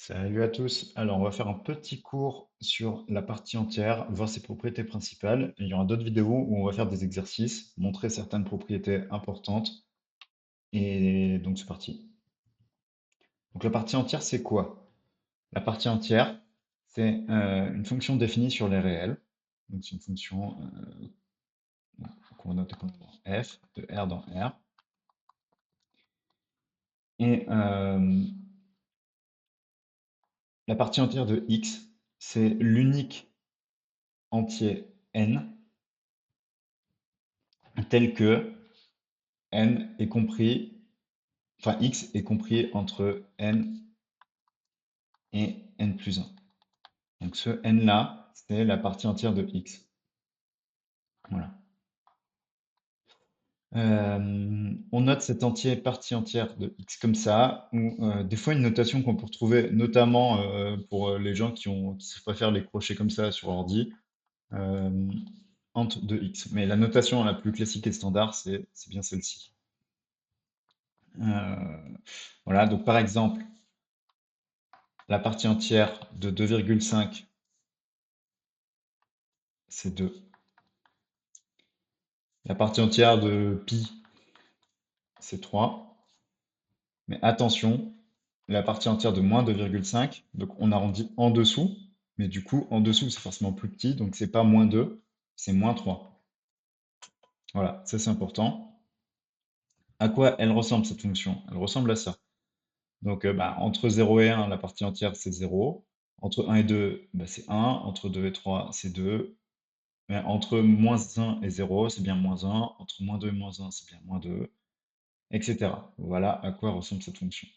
Salut à tous. Alors, on va faire un petit cours sur la partie entière, voir ses propriétés principales. Et il y aura d'autres vidéos où on va faire des exercices, montrer certaines propriétés importantes. Et donc, c'est parti. Donc, la partie entière, c'est quoi? La partie entière, c'est une fonction définie sur les réels. Donc, c'est une fonction qu'on va noter comme f de R dans R. Et la partie entière de x, c'est l'unique entier n tel que n est compris, enfin x est compris entre n et n plus 1. Donc ce n-là, c'est la partie entière de x. Voilà. On note cet entier partie entière de x comme ça, ou des fois une notation qu'on peut retrouver, notamment pour les gens qui se préfèrent les crochets comme ça sur ordi, euh, int de x. Mais la notation la plus classique et standard, c'est bien celle-ci. Voilà, donc par exemple, la partie entière de 2,5, c'est 2. La partie entière de pi, c'est 3. Mais attention, la partie entière de moins 2,5, donc on arrondit en dessous, mais du coup, en dessous, c'est forcément plus petit, donc c'est pas moins 2, c'est moins 3. Voilà, ça c'est important. À quoi elle ressemble cette fonction? Elle ressemble à ça. Donc entre 0 et 1, la partie entière c'est 0. Entre 1 et 2, c'est 1. Entre 2 et 3, c'est 2. Mais entre moins 1 et 0, c'est bien moins 1. Entre moins 2 et moins 1, c'est bien moins 2, etc. Voilà à quoi ressemble cette fonction.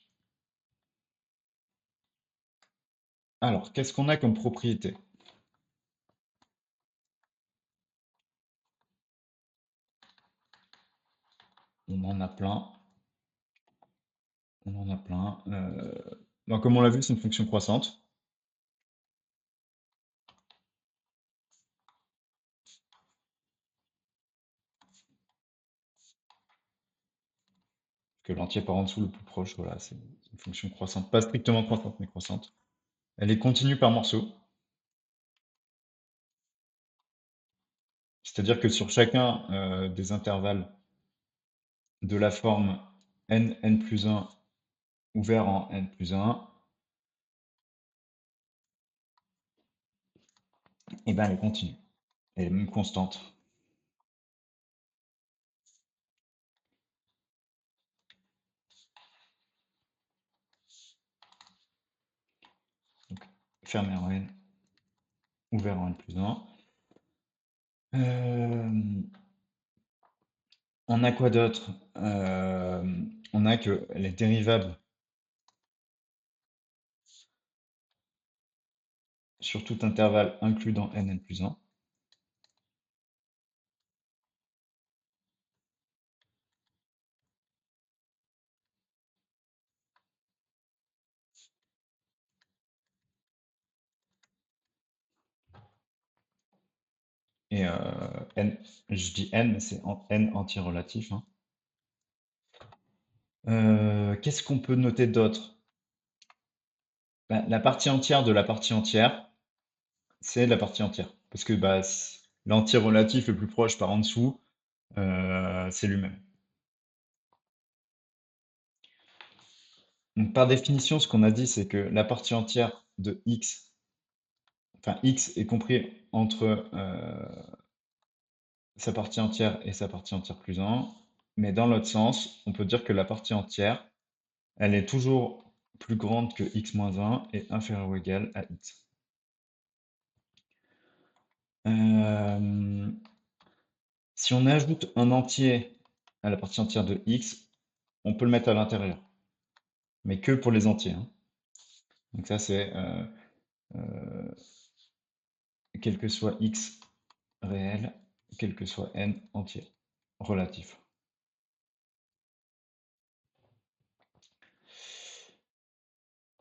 Alors, qu'est-ce qu'on a comme propriété? On en a plein. On en a plein. Donc, comme on l'a vu, c'est une fonction croissante. Que l'entier par en dessous le plus proche, voilà, c'est une fonction croissante. Pas strictement croissante, mais croissante. Elle est continue par morceaux. C'est-à-dire que sur chacun des intervalles de la forme n plus 1 ouvert en n plus 1, et ben elle est continue. Elle est même constante. Donc, fermé en n, ouvert en n plus 1. On a quoi d'autre? On a que les dérivables sur tout intervalle inclus dans n plus 1. Et n, je dis n, mais c'est n entier relatif, hein. Qu'est-ce qu'on peut noter d'autre? Ben, la partie entière de la partie entière, c'est la partie entière. Parce que l'entier relatif le plus proche par en dessous, c'est lui-même. Donc par définition, ce qu'on a dit, c'est que la partie entière de x, enfin x est compris entre sa partie entière et sa partie entière plus 1. Mais dans l'autre sens, on peut dire que la partie entière, elle est toujours plus grande que x moins 1 et inférieure ou égale à x. Si on ajoute un entier à la partie entière de x, on peut le mettre à l'intérieur, mais que pour les entiers, hein. Donc ça, c'est euh, quel que soit x réel, quel que soit n entier, relatif.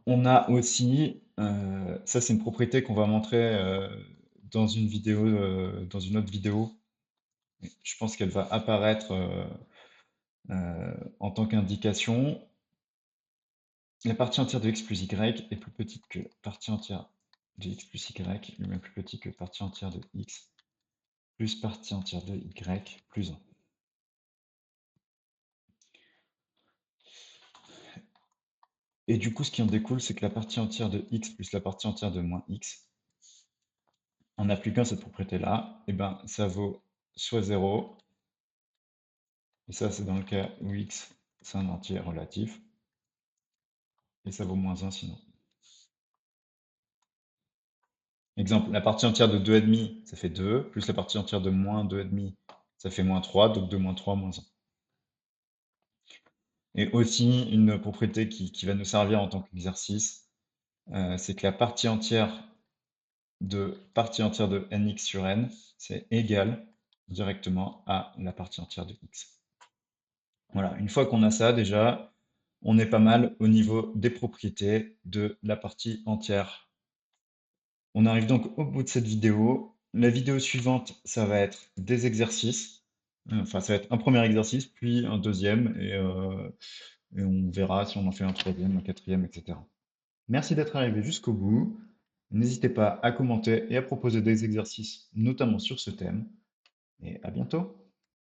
On a aussi, ça c'est une propriété qu'on va montrer dans une vidéo, dans une autre vidéo. Je pense qu'elle va apparaître en tant qu'indication. La partie entière de x plus y est plus petite que partie entière de x plus y, lui-même plus petit que partie entière de x plus partie entière de y plus 1. Et du coup, ce qui en découle, c'est que la partie entière de x plus la partie entière de moins x, en appliquant cette propriété-là, eh ben, ça vaut soit 0, et ça c'est dans le cas où x c'est un entier relatif, et ça vaut moins 1 sinon. Exemple, la partie entière de 2,5, ça fait 2, plus la partie entière de moins 2,5, ça fait moins 3, donc 2 moins 3, moins 1. Et aussi, une propriété qui va nous servir en tant qu'exercice, c'est que la partie entière de nx sur n, c'est égal directement à la partie entière de x. Voilà, une fois qu'on a ça, déjà, on est pas mal au niveau des propriétés de la partie entière. On arrive donc au bout de cette vidéo. La vidéo suivante, ça va être des exercices. Enfin, ça va être un premier exercice, puis un deuxième, et on verra si on en fait un troisième, un quatrième, etc. Merci d'être arrivé jusqu'au bout. N'hésitez pas à commenter et à proposer des exercices, notamment sur ce thème. Et à bientôt.